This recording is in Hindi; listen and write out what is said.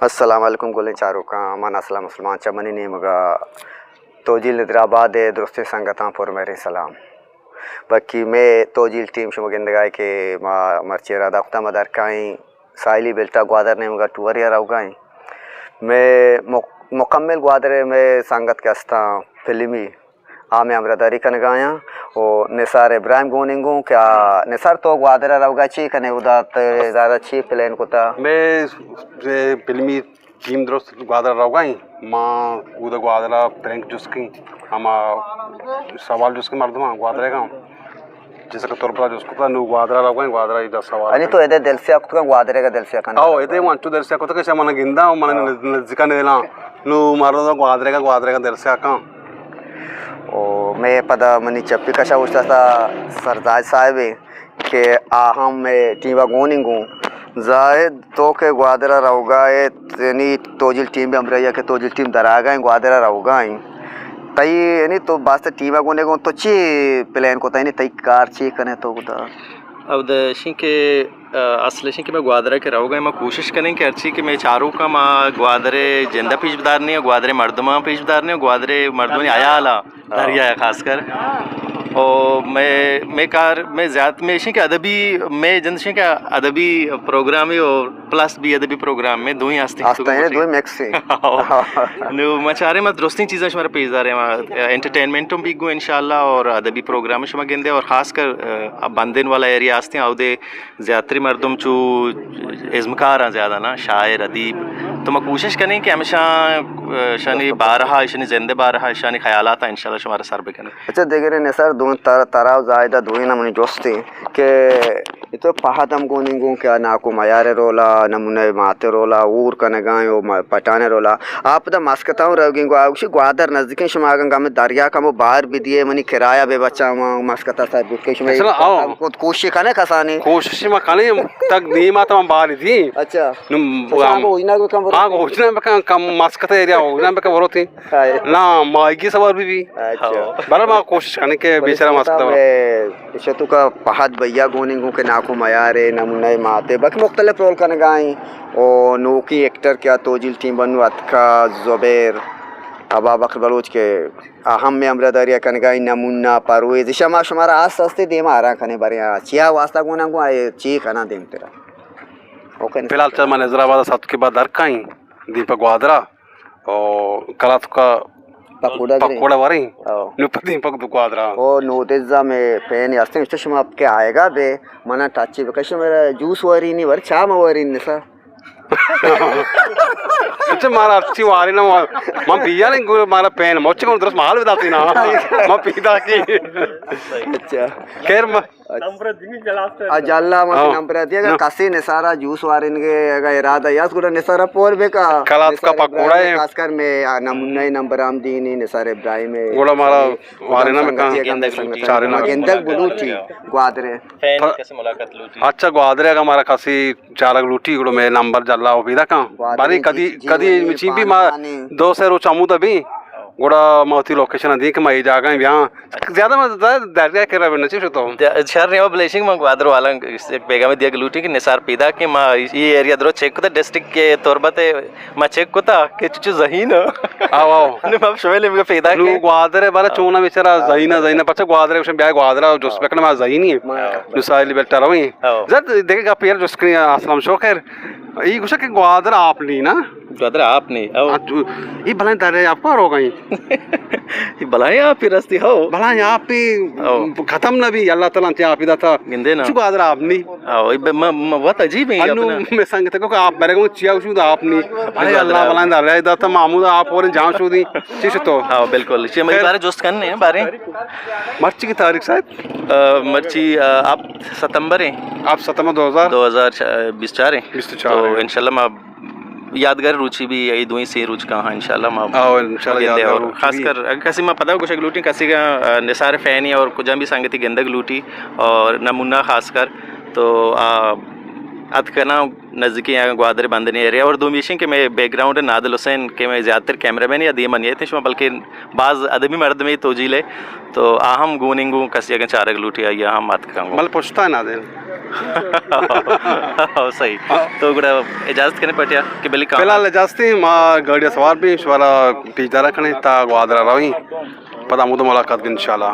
अस्सलाम वालेकुम गोले चारों का मन असला मुसलमान चमनी ने मगा तोजिल हैदराबाद दुरुस्ती संगता पर मेरे सलाम बाकी मैं तोजिल टीम शुमगिंदगाय के मर्चेरा दफ्ता मदर काई साइली बेल्टा ग्वादर ने मगा टूरिया राउगाई मैं मुकम्मल ग्वादर में संगत के अस्ता फिल्मी आमे अमरदारी कन गाया और निसार इब्राहिम गोनिंगो क्या निसार तो ग्वादरा राउगा ची कने उदात ज़्यादा ची प्लान कोता मैं फिल्मी टीम दोस्त ग्वादरा राउगाई माँ उधर ग्वादरा प्रैंक जुस्की हम सवाल जुस्की मर्दमा ग्वादरे का जैसे कि तोर पर जुस्को था नु ग्वादरा राउगाई ग्वादरा इधर सवाल अनि तो इधर दिल से आपको का ग्वादरे का दिल से कन आओ इधर वन टू दिल से को तो कैसे मन गिंदा मन नज़दीका ने ला नु मारो तो ग्वादरे का दिल से आका ओ मैं पता मनी चप्पी कशा उस्ता था सरदार साहब के आहम में टीवा गोनिंगो जायद तो के ग्वादरा राउगा यानी तोजिल टीम भी अमरिया के तोजिल टीम दरागा ग्वादरा राउगा तई यानी तो बास्ते टीवा गोने को तो ची प्लान को तई तई कार ची कने तो उदा अब दशी के असले कि मैं ग्वादरा के रहूँगा मैं कोशिश करें कि अच्छी कि मैं चारों का माँ ग्वादरे जिंदा पीछदार नहीं है ग्वादरे मर्दमा पीछदार नहीं ग्वादरे मर्दमा आया आला दरिया है खासकर और मैं ज़्यादा में इसी के अदबी मैं जनशी का अदबी प्रोग्राम ही और प्लस भी अदबी प्रोग्राम में दो ही आस्ते हैं दो मिक्स से नो मैं चाह रहे मैं दोस्ती चीज़ें हमारे पेशदार हैं एंटरटेनमेंटों भी गो इंशाल्लाह और अदबी प्रोग्राम शमा गेंदे और ख़ासकर बंदन वाला एरिया आस्ते हैं आउदे ज़्यादा मर्दम चू इज़्मकार ज़्यादा ना शायर अदीब तो मैं कोशिश करें कि हमेशा शनि बारहा शनि जिंदे बारहा शनि ख्यालात इंशाल्लाह हमारे सर पे करें। अच्छा देख रहे हैं सर दो ताराव जायदा दो ही नमूने जोस्ते के तो पहादम गोनिंगो क्या नाको मयारे रोला नमूने माते रोला ऊर कने गायो पटाने रोला आप द मस्कताऊ रहोगिंगो आउशी ग्वादर नजदीक शमागंगा में दरिया का वो बाहर भी दिए मनी किराया बे बच्चा मस्कता साहब बुकेश में खुद कोशिश कने कसानी कोशिश में कने तक दी माता हम बाहर थी अच्छा वो इना को कम हां वो इना कम मस्कता एरिया हो इना पे कवर थी ना माइकी सवार भी अच्छा बड़ा मैं कोशिश करने के बेचारा मस्कता इशतु का पहाड़ भैया गोनिंगो के नाको मयारे नमूने माते बाकी मुख्तलिफ रोल कने गाई और नोकी एक्टर क्या तोजिल टीम बनू अतका जुबैर अबा बकर बलोच के अहम में अमरदारिया कने गाई नमूना परवेज शमा शुमारा आस सस्ते दे मारा कने बरिया चिया वास्ता गोना गो आए ची खाना देम तेरा ओके फिलहाल चल मैं हैदराबाद साथ के बाद दरकाई दीपक ग्वादरा और कलात का पकोड़ा वारी नुपति दीपक ग्वादरा ओ नोटेजा में पेन यास्ते स्टेशन आपके आएगा बे मना टच पे कश मेरा जूस वारी नहीं वर चाम वारी ने सा अच्छा मारा अच्छी वारी ना मैं पिया नहीं मारा पेन मोचे को दरस माल बताती ना मैं पीता की अच्छा खैर नंबर दिनी जलास्ट अजल्ला मत नंबर दिया कासी ने सारा जूस वारिन के अगर इरादा यास गुड़ा ने सारा पोर बे का कलात का पकोड़ा है खासकर में नमूना नंबर आम दीनी ने सारे इब्राहिम में गोड़ा मारा वारी ना में का चारे ना गेंदक बुलूटी ग्वादरे फैन कैसे मुलाकात लूटी अच्छा ग्वादरे का हमारा खासी चारक लूटी गुड़ो में नंबर जल्ला हो बिदा का बारी कदी कदी चिंपी मा दो से रो चामू तभी गोड़ा मौती लोकेशन दी कि मैं जागा यहाँ ज्यादा मैं दरिया के रहे नची तो शहर ने ब्लेसिंग में ग्वादर वाला बेगा में दिया लूटी कि निसार पीदा कि मैं ये एरिया दरो चेक को डिस्ट्रिक्ट के तौर पे मैं चेक को था कि चुचु जहीन आओ आओ ने मैं शमेले में पीदा के ग्वादरे बारे चोना बेचारा जहीन पछे ग्वादरे उसमें ब्याह ग्वादरा जो स्पेक्ट में जहीन ही नुसाइल बेटा रही जब देखेगा पेर जो स्क्रीन असलम शोखैर ये कुछ के ग्वादरा आप ली ना ग्वादरा आप नहीं ये भला दरे आपको हो गई ये भलाई आप ही रस्ती हो भला आप ही खत्म ना भी अल्लाह ताला से आप ही था गिंदे ना ग्वादरा आप नहीं आओ मैं बहुत अजीब है अपना मैं संग तक को आप मेरे को चिया उस आप नहीं अरे अल्लाह भला दरे इधर तो मामूद आप और जान शुदी चीज तो हां बिल्कुल ये मेरे बारे दोस्त करने हैं बारे मर्ची की तारीख शायद मर्ची आप सितंबर है आप सितंबर 2024 है तो इंशाल्लाह मैं यादगार रुचि भी यही दो ही से रुचि का हाँ इंशाल्लाह और खासकर कैसे मैं पता कुछ लूटी कैसे का निसार फैन ही और कुछ भी संगति गेंदक लूटी और नमूना खासकर तो अतकना नज़दीकी यहाँ ग्वादर बंदनी एरिया और दो मिशन के मैं बैकग्राउंड है नादिल हुसैन के मैं ज़्यादातर कैमरामैन या दीमन ये थे बल्कि बाज़ अदबी मर्द में तोजील है तो आहम गोनिंगू कसी अगर चारक लूटी आई हम मत कहूँगा मतलब पूछता है नादिल सही तो गुड़ा इजाज़त करने पटिया कि बिल्ली का फिलहाल इजाज़ती मां गाड़िया सवार भी वाला पीछा रखने ता ग्वादरा रही पता मुझे मुलाकात इंशाल्लाह।